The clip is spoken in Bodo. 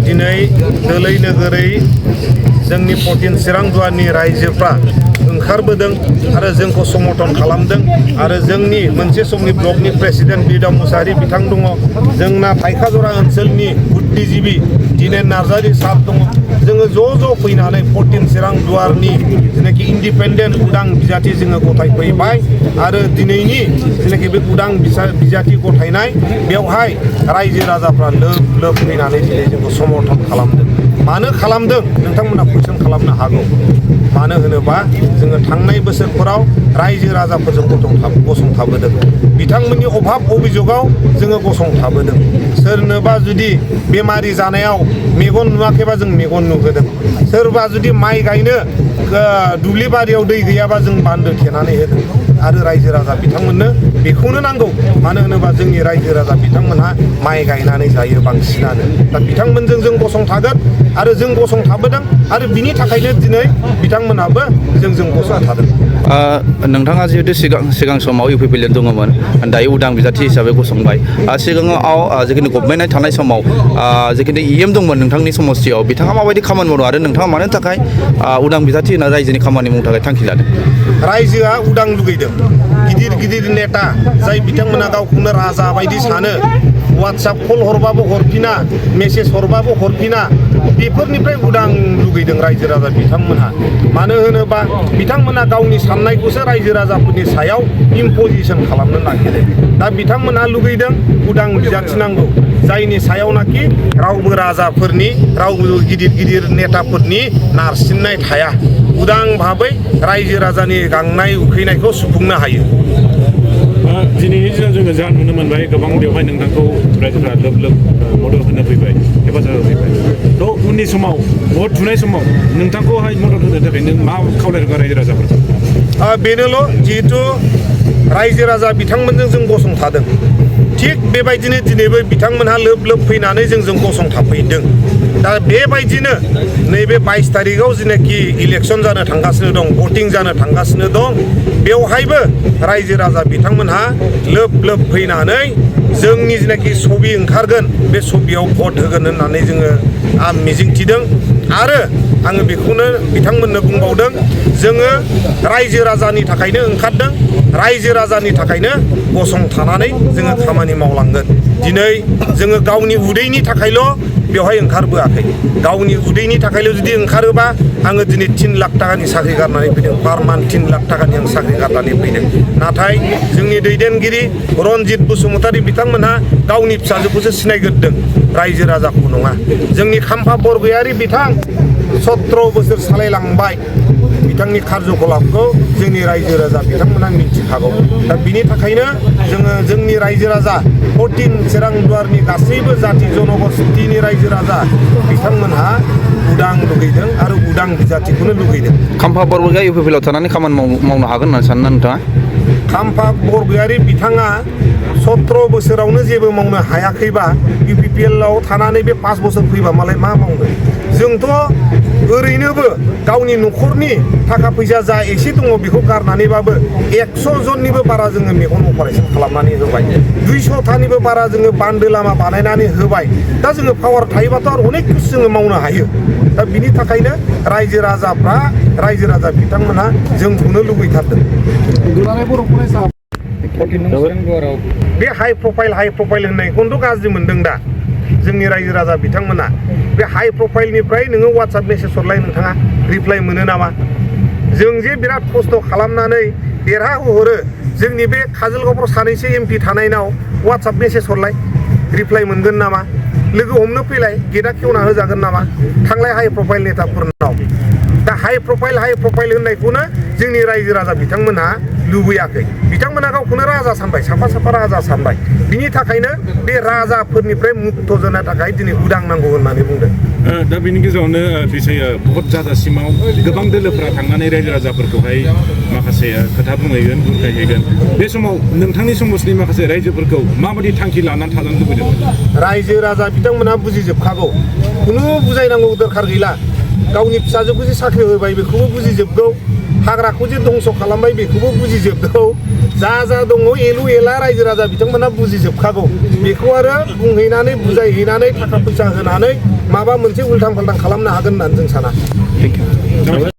दिनै दोलै नोगोरै जोंनि 14 चिरां दुवारनि रायजोफ्रा ओंखारबोदों आरो जोंखौ समर्थन खालामदों आरो जोंनि मोनसे समनि ब्लकनि प्रेसिडेन्ट बिदा मुसाहारि बिथां दङ जोंना थाइखाजरा ओनसोलनि बुद्धिजीबी दिनेन नार्जारि सार दङ जोङो ज' फैनानै 14 चिरां दुवारनि जेनाखि इन्डिपेन्डेन्ट उदां बिजाथि जोङो गथायफैबाय आरो दिनैनि जेनाखि बे उदां बिजाथि गथायनाय बेवहाय रायजो राजाफ्रा लोब फैनानै दिनै जोंखौ समर्थन खालामदों मानो खालामदों नोंथांमोना कुइसन खालामनो हागौ मानो होनोबा जोङो थांनाय बोसोरफोराव रायजो राजाफोरजों गसंथाबोदों बिथांमोननि अभाब अभियोगाव जोङो गसंथाबोदों सोरनोबा जुदि बेमारि जानायाव मेगन नुवाखैबा जों मेगन नुहोदों सोरबा जुदि माइ गायनो दुब्लि बारियाव दै गैयाबा जों बान्दो थेनानै होदों आरो रायजो राजा बिथांमोननो बेखौनो नांगौ मानो होनोबा जोंनि रायजो राजा बिथांमोनहा माइ गायनानै जायो बांसिनानो दा बिथांमोनजों जों गसंथागोन आरो जों गसंथाबोदों आरो बिनि थाखायनो दिनै बिथांमोनाबो जोंजों गसंथादों नोंथाङा जिहेतु सिगां समाव इउपिपिएल दङमोन दायो उदां बिजाथि हिसाबै गसंबाय सिगाङाव जिखिनि गभर्नमेन्ट थानाय समाव जिखिनि इएम दंमोन नोंथांनि समस्थियाव बिथाङा माबायदि खामानि मावदों आरो नोंथाङा मानो थाखाय उदां बिजाथि होना रायजोनि खामानि मावनो थाखाय थांखि लादों रायजोआ उदां लुगैदों गिदिर नेता जाय बिथांमोना गावखौनो राजा बायदि सानो वाट्सएप कल हरबाबो हरफिना मेसेज हरबाबो हरफिना बेफोरनिफ्राय उदां लुगैदों रायजो राजा बिथांमोनहा मानो होनोबा बिथांमोना गावनि साननायखौसो रायजो राजाफोरनि सायाव इम्पजिसन खालामनो नागिरो दा बिथांमोनहा लुगैदों उदां बिजाथि नांगौ जायनि सायावनाखि रावबो राजाफोरनि रावबो गिदिर नेताफोरनि नारसिननाय थाया उदां भाबै रायजो राजानि गांनाय उखैनायखौ सुफुंनो हायो दिनैनि दिनाव जोङो जा नुनो मोनबाय गोबां बेवहाय नोंथांखौ रायजोफोरा लोब मदद होनो फैबाय हेफाजाब होफैबाय थ' उननि समाव भट थुनाय समाव नोंथांखौहाय मदद होनो थाखाय नों मा खावलायगोन रायजो राजाफोरखौ बेनोल' जिहेथु रायजो राजा बिथांमोनजों जों गसंथादों थिग बेबायदिनो दिनैबो बिथांमोनहा लोब फैनानै जोंजों गसंथाफैदों दा बेबायदिनो नैबे 22 तारिखआव जेनाखि इलेक्सन जानो थांगासिनो दं भटिं जानो थांगासिनो दं बेवहायबो रायजो राजा बिथांमोनहा लोब फैनानै जोंनि जेनाखि सबि ओंखारगोन बे सबियाव भट होगोन होननानै जोङो मिजिंथिदों आरो आङो बेखौनो बिथांमोननो बुंबावदों जोङो रायजो राजानि थाखायनो ओंखारदों रायजो राजानि थाखायनो गसंथानानै जोङो खामानि मावलांगोन दिनै जोङो गावनि उदैनि थाखायल' बेवहाय ओंखारबोआखै गावनि उदैनि थाखायल' जुदि ओंखारोबा आङो दिनै 3 लाख टाकानि साख्रि गारनानै फैदों पार मान्थ 3 लाख टाकानि आं साख्रि गारनानै फैदों नाथाय जोंनि दैदेनगिरि रनजित बसुमतारी बिथांमोनहा गावनि फिसाजोखौसो सिनायग्रोदों रायजो राजाखौ नङा जोंनि खाम्फा बरगयारि बिथां 17 बोसोर सालायलांबाय बिथांनि कार्यकलापखौ जोंनि रायजो राजा बिथांमोना मिथिखागौ दा बिनि थाखायनो जोङो जोंनि रायजो राजा 14 चिरां दुवारनि गासैबो जाथि जनगोष्ठीनि रायजो राजा बिथांमोनहा उदां लुगैदों आरो उदां बिजाथिखौनो लुगैदों खाम्फा बरगया इउपिपिएलआव थानानै खामानि मावनो हागोन होननानै सानो नोंथाङा खाम्फा बरगयारि बिथाङा 17 बोसोरावनो जेबो मावनो हायाखैबा इउपिपिएलआव थानानै बे 5 बोसोर फैबा मालाय मा मावनो जोंथ' ओरैनोबो गावनि न'खरनि थाखा फैसा जा एसे दङ बेखौ गारनानैबाबो 100 जननिबो बारा जोङो मेगन अपारेसन खालामनानै होबाय 200 थानिबो बारा जोङो बान्दो लामा बानायनानै होबाय दा जोङो पावार थायोबाथ' आरो अनेक बुस्थु जोङो मावनो हायो दा बिनि थाखायनो रायजो राजा बिथांमोनहा जोंखौनो लुबैथारदों बे हाइ प्रफाइल होननायखौनोथ' गाज्रि मोनदों दा जोंनि रायजो राजा बिथांमोना बे हाइ प्रफाइलनिफ्राय नोङो वाट्सएप मेसेज हरलाय नोंथाङा रिप्लाइ मोनो नामा जों जे बिराद खस्थ' खालामनानै देरहाहरो जोंनि बे काजलगावफ्राव सानैसो एमपि थानायनाव वाट्सएप मेसेज हरलाय रिप्लाइ मोनगोन नामा लोगो हमनो फैलाय गेटआ खेवना होजागोन नामा थांलाय हाइ प्रफाइल नेताफोरनाव दा हाइ प्रफाइल होननायखौनो जोंनि रायजो राजा बिथांमोनहा लुबैयाखै बिथांमोना गावखौनो राजा सानबाय साफा राजा सानबाय बिनि थाखायनो बे राजाफोरनिफ्राय मुक्त जानो थाखाय दिनै उदां नांगौ होननानै बुंदों दा बेनि गेजेरावनो बिसाया भट जाजासिमाव गोबां दोलोफोरा थांनानै रायजो राजाफोरखौहाय माखासे खोथा बुंहैगोन बुरखायहैगोन बे समाव नोंथांनि समाजनि माखासे रायजोफोरखौ माबायदि थांखि लानानै थाजानो लुबैदों रायजो राजा बिथांमोनहा बुजिजोबखागौ खुनु बुजायनांगौ दरखार गैला गावनि फिसाजोखौ जे साख्रि होबाय बेखौबो बुजिजोबगौ हाग्राखौ जे दंस' खालामबाय बेखौबो बुजिजोबगौ जा जा दङ एलु एला रायजो राजा बिथांमोना बुजिजोबखागौ बेखौ आरो बुंहैनानै बुजायहैनानै थाखा फैसा होनानै माबा मोनसे उल्थां फाल्थां खालामनो हागोन होननानै जों साना। Thank you.